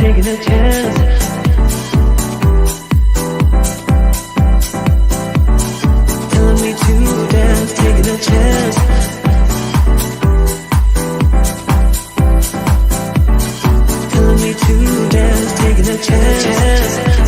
taking a chance. Telling me to dance, taking a chance. Telling me to dance, taking a chance.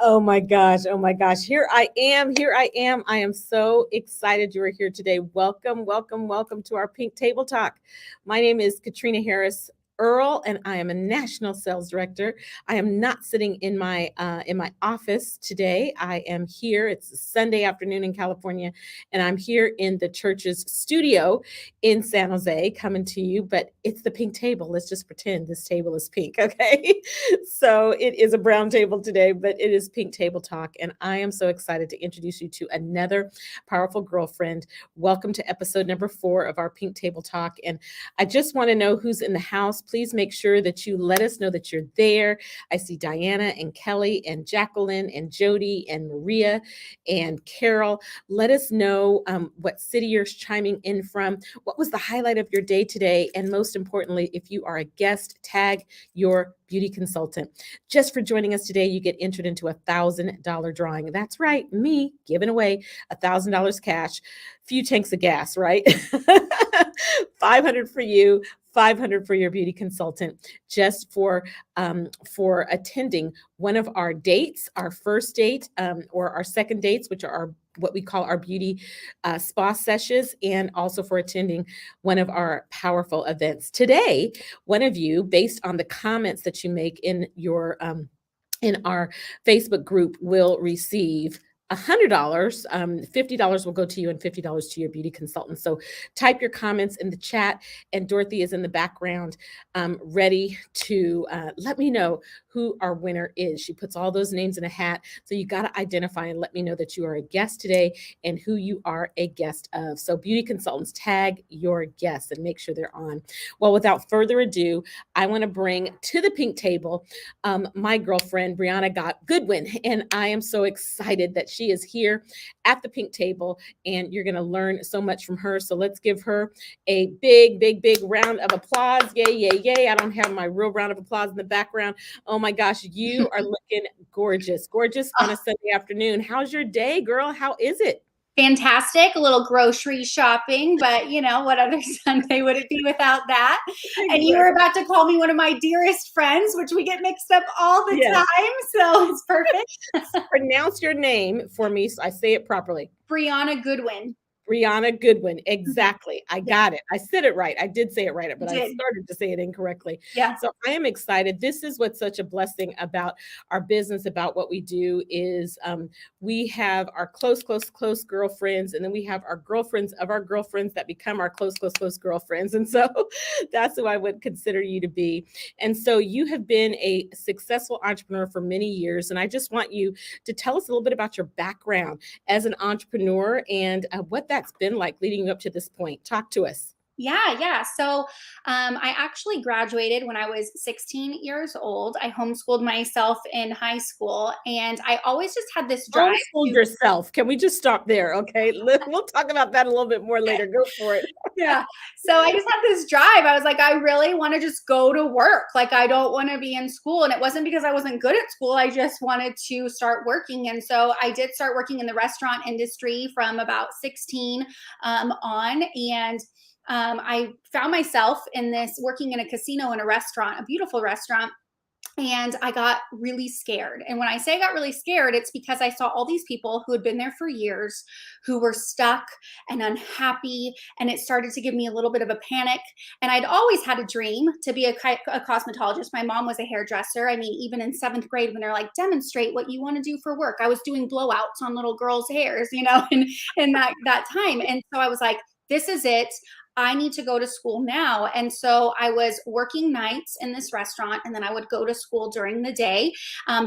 Oh my gosh. Oh my gosh. Here I am. Here I am. I am so excited you are here today. Welcome, welcome, welcome to our Pink Table Talk. My name is Katrina Harris Earl, and I am a national sales director. I am not sitting in my office today. I am here. It's a Sunday afternoon in California, and I'm here in the church's studio in San Jose, coming to you. But it's the pink table. Let's just pretend this table is pink, okay? So it is a brown table today, but it is Pink Table Talk, and I am so excited to introduce you to another powerful girlfriend. Welcome to episode number 4 of our Pink Table Talk, and I just want to know who's in the house. Please make sure that you let us know that you're there. I see Diana and Kelly and Jacqueline and Jody and Maria and Carol. Let us know what city you're chiming in from. What was the highlight of your day today? And most importantly, if you are a guest, tag your beauty consultant. Just for joining us today, you get entered into a $1,000 drawing. That's right, me giving away $1,000 cash, few tanks of gas, right? 500 for you, 500 for your beauty consultant, just for attending one of our dates, our first date or our second dates, which are what we call our beauty spa sessions, and also for attending one of our powerful events. Today, one of you, based on the comments that you make in your in our Facebook group, will receive $100, $50 will go to you and $50 to your beauty consultant. So type your comments in the chat, and Dorothy is in the background ready to let me know who our winner is. She puts all those names in a hat. So you got to identify and let me know that you are a guest today and who you are a guest of. So beauty consultants, tag your guests and make sure they're on. Well, without further ado, I want to bring to the pink table my girlfriend, Breanna Goodwin. And I am so excited that she is here at the pink table, and you're going to learn so much from her. So let's give her a big, big, big round of applause. Yay, yay, yay. I don't have my real round of applause in the background. Oh my gosh, you are looking gorgeous, gorgeous on a Sunday afternoon. How's your day, girl? How is it? Fantastic. A little grocery shopping, but what other Sunday would it be without that? And you were about to call me one of my dearest friends, which we get mixed up all the time. So it's perfect. Pronounce your name for me so I say it properly. Breanna Goodwin. Breanna Goodwin. Exactly. I got it. I said it right. I did say it right, but I started to say it incorrectly. Yeah. So I am excited. This is what's such a blessing about our business, about what we do is we have our close girlfriends, and then we have our girlfriends of our girlfriends that become our close girlfriends. And so that's who I would consider you to be. And so you have been a successful entrepreneur for many years. And I just want you to tell us a little bit about your background as an entrepreneur and what that's been like leading up to this point. Talk to us. Yeah. So I actually graduated when I was 16 years old. I homeschooled myself in high school, and I always just had this drive. Homeschooled yourself. Can we just stop there? Okay. We'll talk about that a little bit more later. Go for it. Yeah. So I just had this drive. I was like, I really want to just go to work. Like, I don't want to be in school. And it wasn't because I wasn't good at school. I just wanted to start working. And so I did start working in the restaurant industry from about 16 on. And I found myself in this working in a casino in a restaurant, a beautiful restaurant. And I got really scared. And when I say I got really scared, it's because I saw all these people who had been there for years, who were stuck and unhappy. And it started to give me a little bit of a panic. And I'd always had a dream to be a cosmetologist. My mom was a hairdresser. I mean, even in 7th grade, when they're like, demonstrate what you want to do for work, I was doing blowouts on little girls' hairs, in that time. And so I was like, this is it. I need to go to school now. And so I was working nights in this restaurant, and then I would go to school during the day,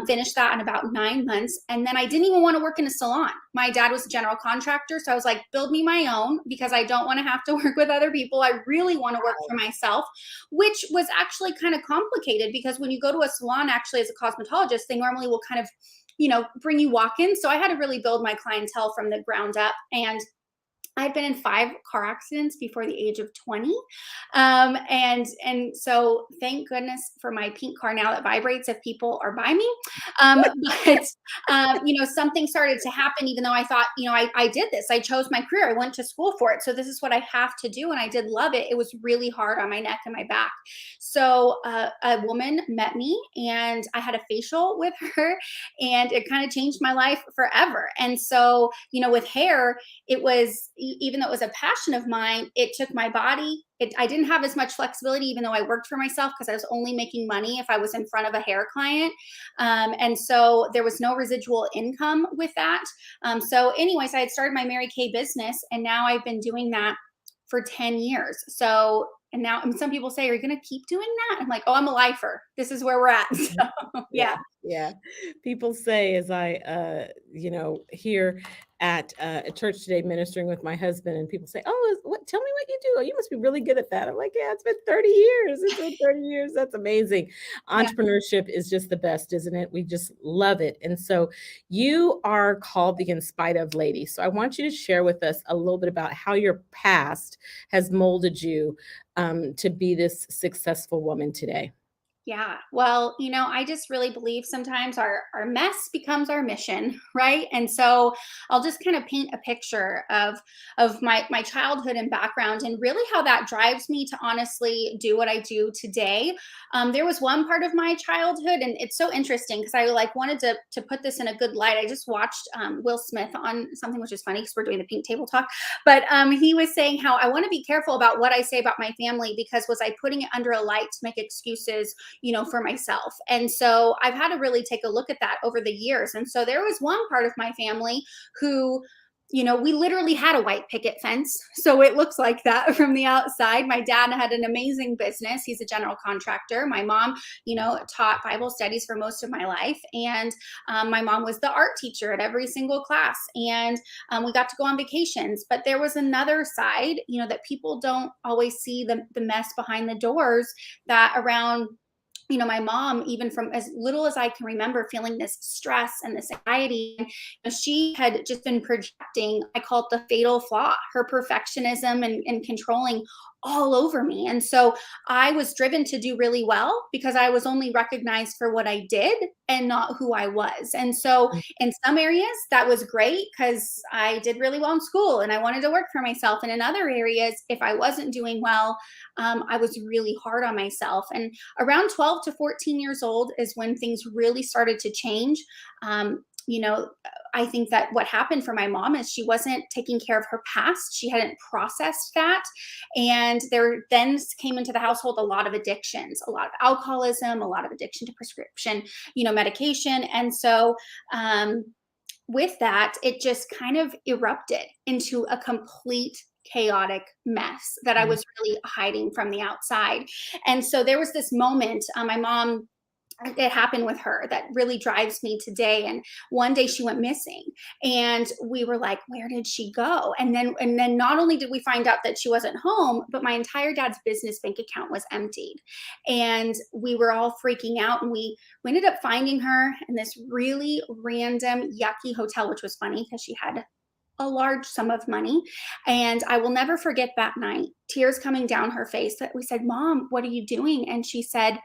finish that in about 9 months. And then I didn't even want to work in a salon. My dad was a general contractor. So I was like, build me my own, because I don't want to have to work with other people. I really want to work for myself, which was actually kind of complicated, because when you go to a salon, actually as a cosmetologist, they normally will kind of, bring you walk-ins. So I had to really build my clientele from the ground up. And I'd been in 5 car accidents before the age of 20. And so thank goodness for my pink car now that vibrates if people are by me. But something started to happen, even though I thought, I did this. I chose my career. I went to school for it. So this is what I have to do. And I did love it. It was really hard on my neck and my back. So a woman met me, and I had a facial with her, and it kind of changed my life forever. And so, with hair, it was, even though it was a passion of mine, it took my body. I didn't have as much flexibility, even though I worked for myself, because I was only making money if I was in front of a hair client. And so there was no residual income with that. So anyways, I had started my Mary Kay business, and now I've been doing that for 10 years. So, and now some people say, are you going to keep doing that? I'm like, oh, I'm a lifer. This is where we're at. So, yeah. Yeah. People say, as I, here at a church today ministering with my husband, and people say, oh, tell me what you do. Oh, you must be really good at that. I'm like, yeah, it's been 30 years. It's been 30 years. That's amazing. Entrepreneurship is just the best, isn't it? We just love it. And so you are called the In Spite Of Lady. So I want you to share with us a little bit about how your past has molded you to be this successful woman today. Yeah. Well, I just really believe sometimes our mess becomes our mission, right? And so I'll just kind of paint a picture of my childhood and background, and really how that drives me to honestly do what I do today. There was one part of my childhood, and it's so interesting because I wanted to put this in a good light. I just watched Will Smith on something, which is funny because we're doing the Pink Table Talk, but he was saying how I want to be careful about what I say about my family, because was I putting it under a light to make excuses for myself? And so I've had to really take a look at that over the years. And so there was one part of my family who, we literally had a white picket fence. So it looks like that from the outside. My dad had an amazing business. He's a general contractor. My mom, taught Bible studies for most of my life. And my mom was the art teacher at every single class. And we got to go on vacations. But there was another side, that people don't always see, the mess behind the doors, that around my mom, even from as little as I can remember, feeling this stress and this anxiety. She had just been projecting, I call it the fatal flaw, her perfectionism and controlling all over me. And so I was driven to do really well because I was only recognized for what I did and not who I was. And so in some areas that was great because I did really well in school and I wanted to work for myself. And in other areas, if I wasn't doing well, I was really hard on myself. And around 12 to 14 years old is when things really started to change. You know, I think that what happened for my mom is she wasn't taking care of her past. She hadn't processed that. And there then came into the household a lot of addictions, a lot of alcoholism, a lot of addiction to prescription, medication. And so, with that, it just kind of erupted into a complete chaotic mess that I was really hiding from the outside. And so there was this moment, my mom, it happened with her that really drives me today. And one day she went missing and we were like, where did she go? And then not only did we find out that she wasn't home, but my entire dad's business bank account was emptied. And we were all freaking out, and we ended up finding her in this really random yucky hotel, which was funny because she had a large sum of money. And I will never forget that night, tears coming down her face, that we said, Mom, what are you doing? And she said,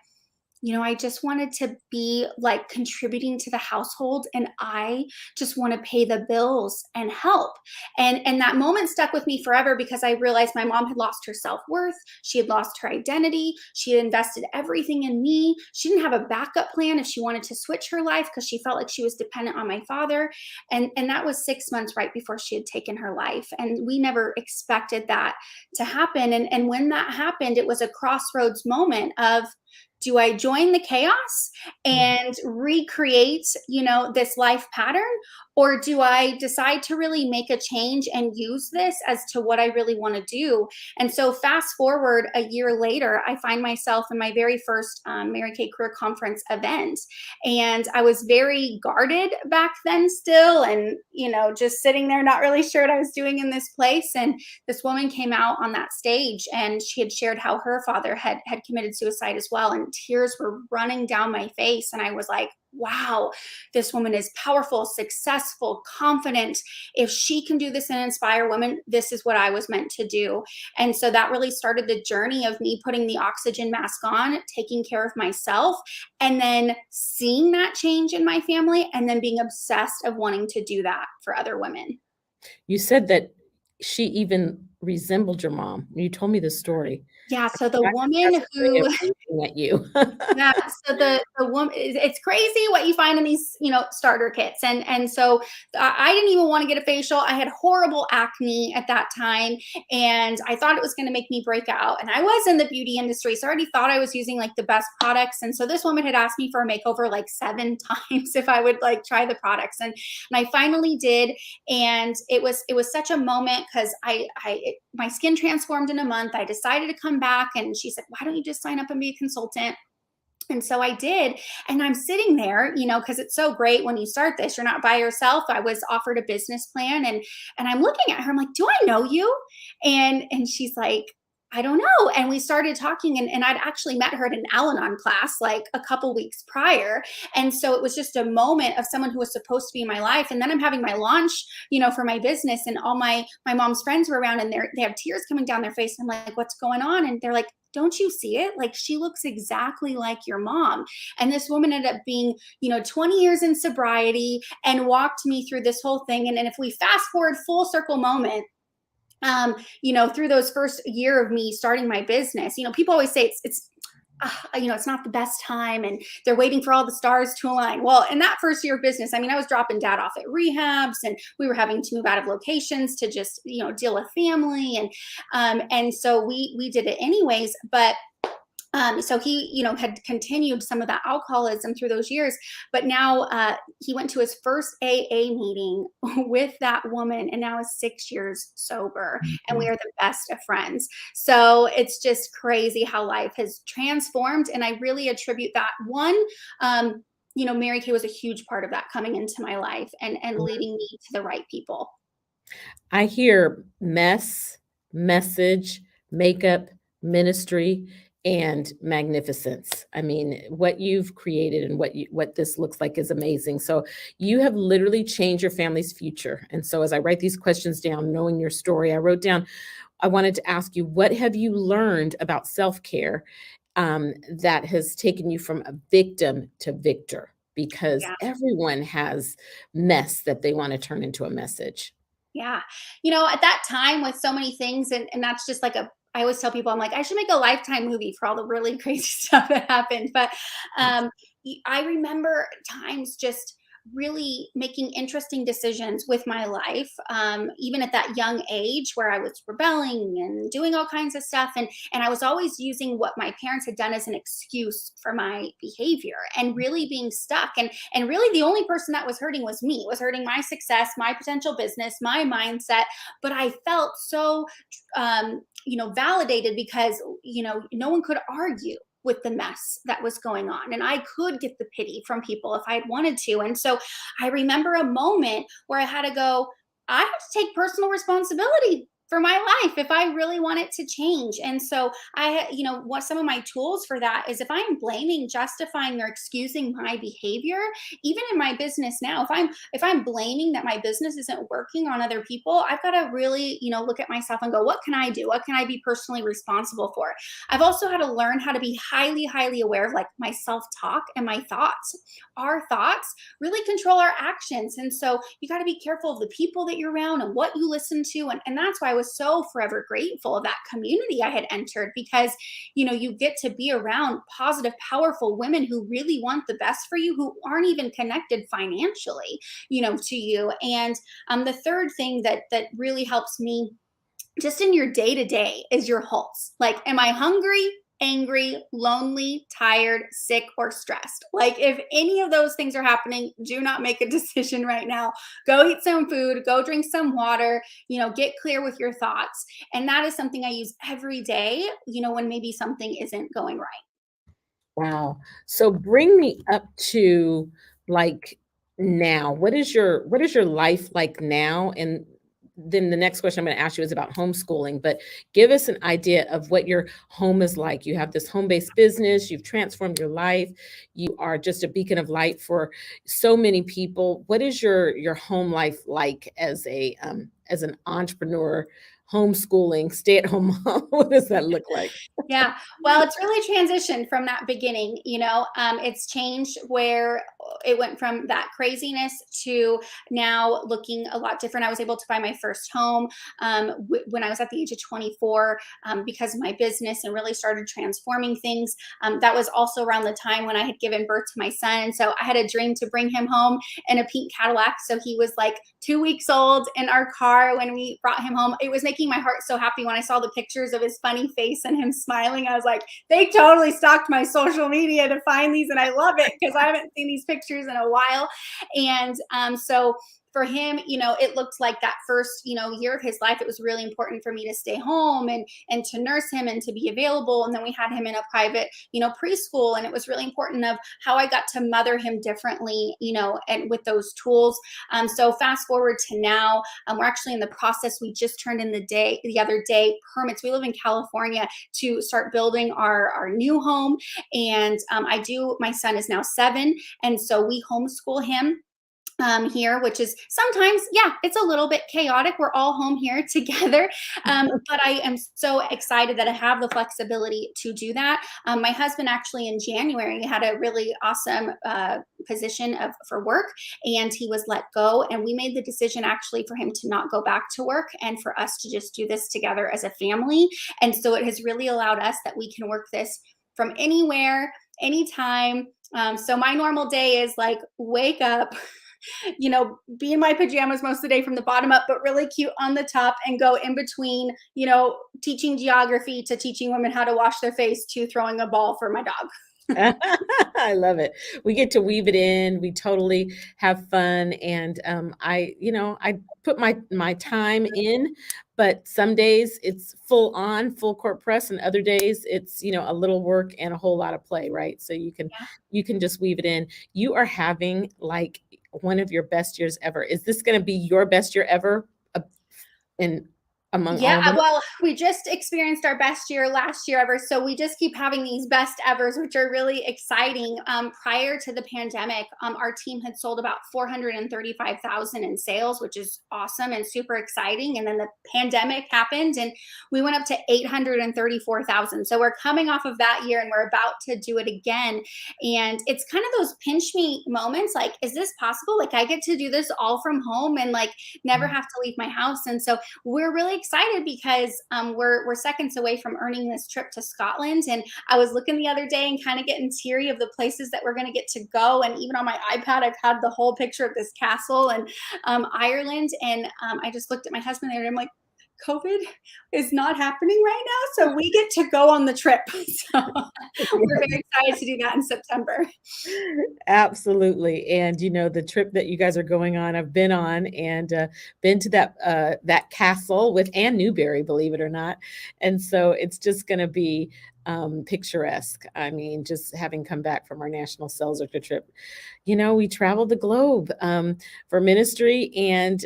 I just wanted to be like contributing to the household, and I just want to pay the bills and help. And that moment stuck with me forever because I realized my mom had lost her self-worth. She had lost her identity. She had invested everything in me. She didn't have a backup plan if she wanted to switch her life because she felt like she was dependent on my father. And that was 6 months right before she had taken her life. And we never expected that to happen. And when that happened, it was a crossroads moment of, do I join the chaos and recreate, this life pattern? Or do I decide to really make a change and use this as to what I really want to do? And so fast forward a year later, I find myself in my very first Mary Kay Career Conference event. And I was very guarded back then still, and, just sitting there, not really sure what I was doing in this place. And this woman came out on that stage and she had shared how her father had committed suicide as well. And tears were running down my face. And I was like, wow, this woman is powerful, successful, confident. If she can do this and inspire women, this is what I was meant to do. And so that really started the journey of me putting the oxygen mask on, taking care of myself, and then seeing that change in my family, and then being obsessed of wanting to do that for other women. You said that she even resembled your mom. You told me this story. Yeah, so the That's woman a way who of looking at you. yeah, so the woman, it's crazy what you find in these, starter kits. And so I didn't even want to get a facial. I had horrible acne at that time, and I thought it was going to make me break out. And I was in the beauty industry, so I already thought I was using like the best products. And so this woman had asked me for a makeover like 7 times if I would like try the products. And I finally did. And it was such a moment because my skin transformed in a month. I decided to come back, and she said, why don't you just sign up and be a consultant? And so I did. And I'm sitting there, because it's so great when you start this, you're not by yourself. I was offered a business plan, and I'm looking at her, I'm like, do I know you? And she's like, I don't know. And we started talking, and I'd actually met her at an Al-Anon class like a couple weeks prior. And so it was just a moment of someone who was supposed to be in my life. And then I'm having my launch, for my business, and all my mom's friends were around, and they have tears coming down their face. And I'm like, what's going on? And they're like, don't you see it? Like, she looks exactly like your mom. And this woman ended up being, 20 years in sobriety and walked me through this whole thing. And if we fast forward full circle moment, through those first year of me starting my business, people always say it's not the best time and they're waiting for all the stars to align. Well, in that first year of business, I was dropping dad off at rehabs, and we were having to move out of locations to just, deal with family. And so we did it anyways, but so he, had continued some of that alcoholism through those years, but now he went to his first AA meeting with that woman, and now is 6 years sober, and we are the best of friends. So it's just crazy how life has transformed, and I really attribute that one. Mary Kay was a huge part of that coming into my life and leading me to the right people. I hear message, makeup, ministry, and magnificence. What you've created and what this looks like is amazing. So you have literally changed your family's future. And so as I write these questions down, knowing your story, I wrote down, I wanted to ask you, what have you learned about self-care that has taken you from a victim to victor? Because Yeah. everyone has mess that they want to turn into a message. Yeah. At that time with so many things, and that's just like I always tell people, I'm like, I should make a Lifetime movie for all the really crazy stuff that happened. But um, I remember times just really making interesting decisions with my life, even at that young age where I was rebelling and doing all kinds of stuff. And I was always using what my parents had done as an excuse for my behavior and really being stuck. And really the only person that was hurting was me. It was hurting my success, my potential business, my mindset. But I felt so validated because no one could argue with the mess that was going on, and I could get the pity from people if I had wanted to. And so I remember a moment where I had to go, I have to take personal responsibility for my life if I really want it to change. And so what some of my tools for that is, if I'm blaming, justifying, or excusing my behavior, even in my business now, if I'm blaming that my business isn't working on other people, I've got to really look at myself and go, what can I do? What can I be personally responsible for? I've also had to learn how to be highly, highly aware of like my self-talk and my thoughts. Our thoughts really control our actions. And so you got to be careful of the people that you're around and what you listen to. And that's why I was so forever grateful of that community I had entered, because you get to be around positive, powerful women who really want the best for you, who aren't even connected financially to you. And the third thing that really helps me just in your day to day is your pulse. Like, am I hungry, angry, lonely, tired, sick, or stressed? Like, if any of those things are happening, do not make a decision right now. Go eat some food, go drink some water, get clear with your thoughts. And that is something I use every day, when maybe something isn't going right. Wow. So bring me up to like now. What is your life like now? And then the next question I'm going to ask you is about homeschooling, but give us an idea of what your home is like. You have this home-based business, you've transformed your life, you are just a beacon of light for so many people. What is your home life like as an entrepreneur, homeschooling, stay-at-home mom? What does that look like? Yeah, well, it's really transitioned from that beginning. It's changed where it went from that craziness to now looking a lot different. I was able to buy my first home when I was at the age of 24 because of my business, and really started transforming things. That was also around the time when I had given birth to my son. And so I had a dream to bring him home in a pink Cadillac. So he was like 2 weeks old in our car when we brought him home. It was making my heart so happy when I saw the pictures of his funny face and him smiling. I was like, they totally stalked my social media to find these, and I love it because I haven't seen these pictures in a while. And so for him, it looked like that first, year of his life, it was really important for me to stay home and to nurse him and to be available. And then we had him in a private, preschool. And it was really important of how I got to mother him differently, and with those tools. So fast forward to now, we're actually in the process. We just turned in the other day permits. We live in California to start building our new home. And my son is now 7. And so we homeschool him here, which is sometimes, yeah, it's a little bit chaotic. We're all home here together. But I am so excited that I have the flexibility to do that. My husband actually in January had a really awesome position for work, and he was let go. And we made the decision actually for him to not go back to work and for us to just do this together as a family. And so it has really allowed us that we can work this from anywhere, anytime. So my normal day is like wake up, be in my pajamas most of the day from the bottom up, but really cute on the top, and go in between, teaching geography to teaching women how to wash their face to throwing a ball for my dog. I love it. We get to weave it in. We totally have fun, and I put my time in, but some days it's full on, full court press, and other days it's a little work and a whole lot of play, right? So you can just weave it in. You are having like one of your best years ever. Is this going to be your best year ever? And among all Yeah, of them? well, we just experienced our best year last year ever, so we just keep having these best evers, which are really exciting. Prior to the pandemic, our team had sold about 435,000 in sales, which is awesome and super exciting. And then the pandemic happened, and we went up to 834,000. So we're coming off of that year, and we're about to do it again. And it's kind of those pinch me moments, like, is this possible? Like, I get to do this all from home and like never have to leave my house. And so we're really excited because we're seconds away from earning this trip to Scotland. And I was looking the other day and kind of getting teary of the places that we're going to get to go. And even on my iPad, I've had the whole picture of this castle and Ireland. And I just looked at my husband there and I'm like, COVID is not happening right now. So we get to go on the trip. So we're very excited to do that in September. Absolutely. And the trip that you guys are going on, I've been on and been to that castle with Anne Newberry, believe it or not. And so it's just going to be picturesque. I mean, just having come back from our National Sales Orchestra trip, we traveled the globe for ministry and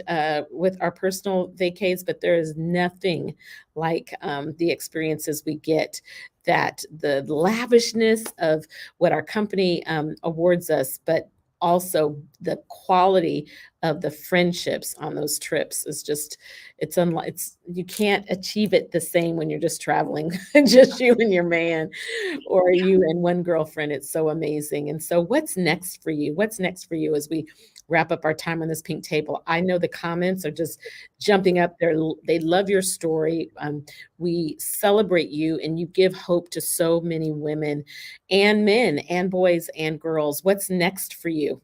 with our personal vacays, but there is nothing like the experiences we get, that the lavishness of what our company awards us, but also the quality of the friendships on those trips is just, it's you can't achieve it the same when you're just traveling, just you and your man, or you and one girlfriend. It's so amazing. And so what's next for you? What's next for you as we wrap up our time on this pink table? I know the comments are just jumping up there. They love your story. We celebrate you, and you give hope to so many women and men and boys and girls. What's next for you?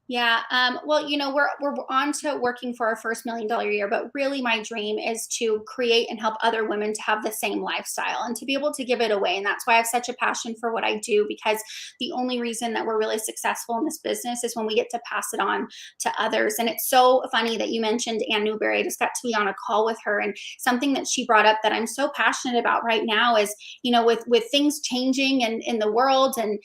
Yeah. Well, we're on to working for our first $1 million year, but really my dream is to create and help other women to have the same lifestyle and to be able to give it away. And that's why I have such a passion for what I do, because the only reason that we're really successful in this business is when we get to pass it on to others. And it's so funny that you mentioned Anne Newberry. I just got to be on a call with her, and something that she brought up that I'm so passionate about right now is, with things changing in the world and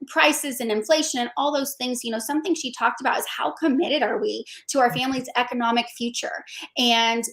prices and inflation and all those things, something she talked about is how committed are we to our family's economic future. And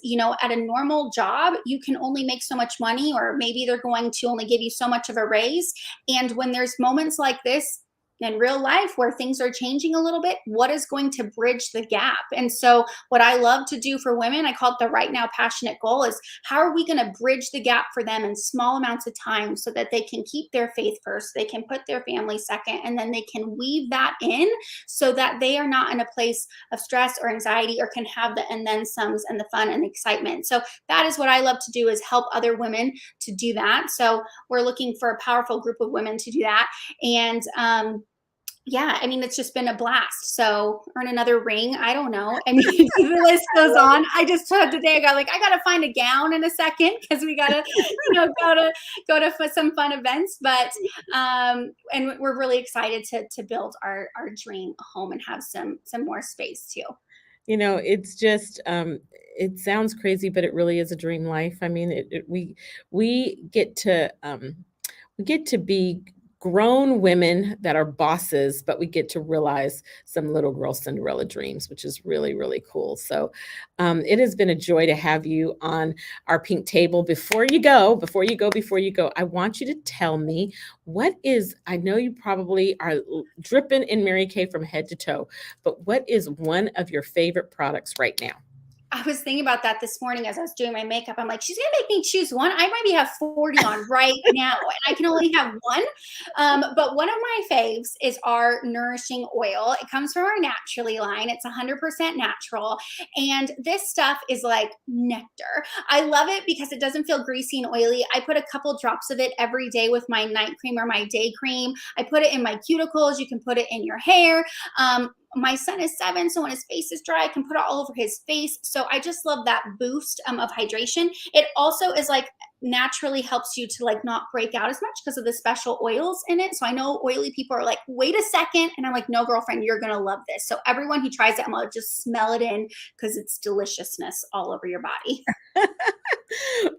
at a normal job you can only make so much money, or maybe they're going to only give you so much of a raise. And when there's moments like this in real life where things are changing a little bit, what is going to bridge the gap? And so what I love to do for women, I call it the right now passionate goal, is how are we going to bridge the gap for them in small amounts of time so that they can keep their faith first, they can put their family second, and then they can weave that in so that they are not in a place of stress or anxiety, or can have the and then somes and the fun and the excitement. So that is what I love to do, is help other women to do that. So we're looking for a powerful group of women to do that. And yeah, I mean, it's just been a blast. So earn another ring. I don't know. I mean, the list goes on. I just told today, I got to find a gown in a second, because we got to, go to some fun events. But, and we're really excited to build our dream home and have some more space too. It's just it sounds crazy, but it really is a dream life. I mean, we get to be grown women that are bosses, but we get to realize some little girl Cinderella dreams, which is really, really cool. So it has been a joy to have you on our pink table. Before you go, I want you to tell me I know you probably are dripping in Mary Kay from head to toe, but what is one of your favorite products right now? I was thinking about that this morning as I was doing my makeup. I'm like, she's going to make me choose one. I might have 40 on right now, and I can only have one. But one of my faves is our nourishing oil. It comes from our Naturally line. It's 100% natural. And this stuff is like nectar. I love it because it doesn't feel greasy and oily. I put a couple drops of it every day with my night cream or my day cream. I put it in my cuticles. You can put it in your hair. My son is 7, so when his face is dry, I can put it all over his face. So I just love that boost of hydration. It also is like naturally helps you to like not break out as much because of the special oils in it. So I know oily people are like, wait a second. And I'm like, no, girlfriend, you're going to love this. So everyone who tries it, I'm going to just smell it in, because it's deliciousness all over your body.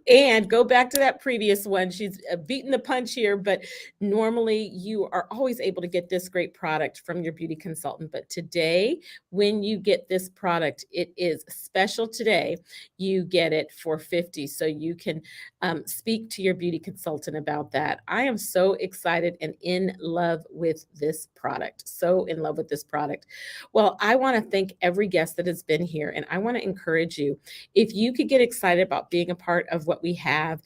And go back to that previous one. She's beating the punch here, but normally you are always able to get this great product from your beauty consultant. But today, when you get this product, it is special today. You get it for 50. So you can speak to your beauty consultant about that. I am so excited and in love with this product. So in love with this product. Well, I want to thank every guest that has been here, and I want to encourage you, if you could get excited about being a part of what we have,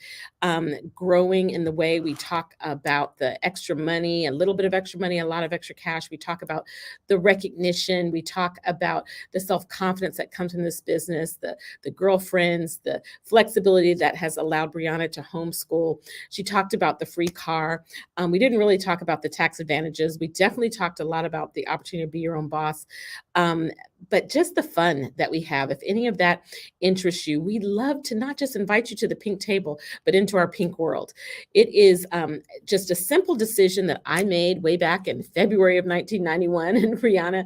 growing in the way we talk about the extra money, a little bit of extra money, a lot of extra cash. We talk about the recognition. We talk about the self-confidence that comes in this business, the girlfriends, the flexibility that has allowed Breanna to homeschool. She talked about the free car. We didn't really talk about the tax advantages. We definitely talked a lot about the opportunity to be your own boss. But just the fun that we have. If any of that interests you, we love to not just invite you to the pink table, but into our pink world. It is just a simple decision that I made way back in February of 1991, and Breanna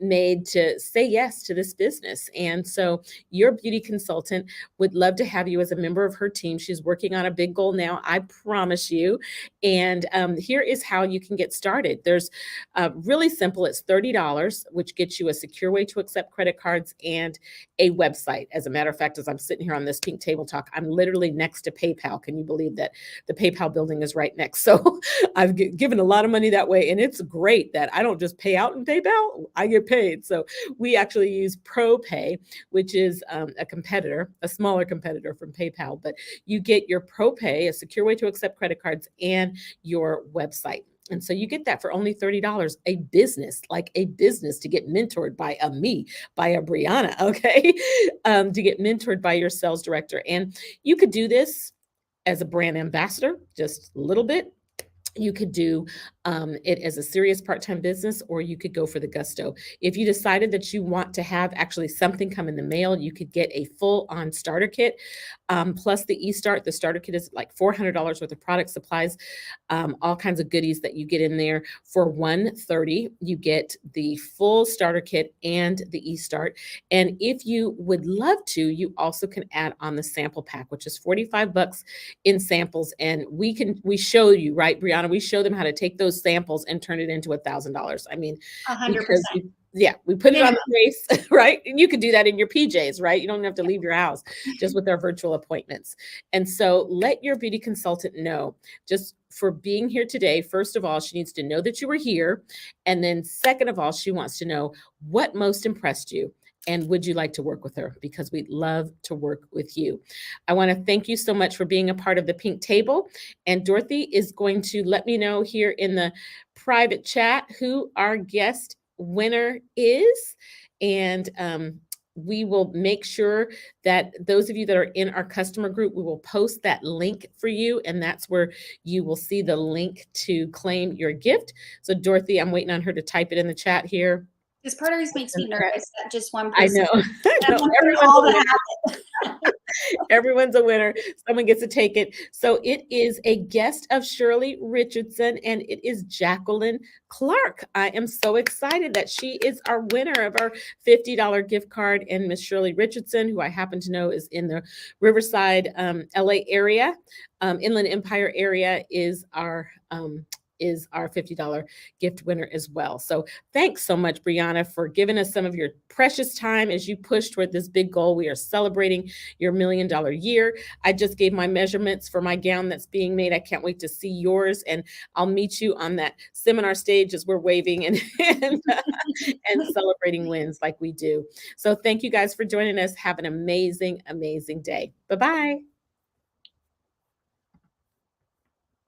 made to say yes to this business. And so your beauty consultant would love to have you as a member of her team. She's working on a big goal now, I promise you. And here is how you can get started. There's really simple. It's $30, which gets you a secure way to accept credit cards and a website. As a matter of fact, as I'm sitting here on this pink table talk, I'm literally next to PayPal. Can you believe that? The PayPal building is right next. So I've given a lot of money that way. And it's great that I don't just pay out in PayPal, I get paid. So we actually use ProPay, which is a competitor, a smaller competitor from PayPal. But you get your ProPay, a secure way to accept credit cards, and your website. And so you get that for only $30, a business, like a business, to get mentored by a me, by a Breanna, okay? To get mentored by your sales director. And you could do this as a brand ambassador, just a little bit. You could do it as a serious part-time business, or you could go for the gusto. If you decided that you want to have actually something come in the mail, you could get a full-on starter kit, plus the eStart. The starter kit is like $400 worth of product supplies, all kinds of goodies that you get in there. For $130, you get the full starter kit and the eStart. And if you would love to, you also can add on the sample pack, which is $45 in samples. And we show you, right, Breanna, we show them how to take those samples and turn it into $1,000. I mean, 100%. we put it on the face, right? And you could do that in your PJs, right? You don't have to leave your house, just with our virtual appointments. And so let your beauty consultant know, just for being here today. First of all, she needs to know that you were here. And then second of all, she wants to know what most impressed you. And would you like to work with her? Because we'd love to work with you. I want to thank you so much for being a part of the pink table. And Dorothy is going to let me know here in the private chat who our guest winner is. And we will make sure that those of you that are in our customer group, we will post that link for you. And that's where you will see the link to claim your gift. So Dorothy, I'm waiting on her to type it in the chat here. This part always makes me nervous that just one I person. know. Everyone's a winner. Someone gets to take it. So it is a guest of Shirley Richardson, and it is Jacqueline Clark. I am so excited that she is our winner of our $50 gift card. And Miss Shirley Richardson, who I happen to know is in the Riverside, LA area, Inland Empire area, is our $50 gift winner as well. So thanks so much, Breanna, for giving us some of your precious time as you push toward this big goal. We are celebrating your $1 million year. I just gave my measurements for my gown that's being made. I can't wait to see yours, and I'll meet you on that seminar stage as we're waving and celebrating wins like we do. So thank you guys for joining us. Have an amazing, amazing day. Bye-bye.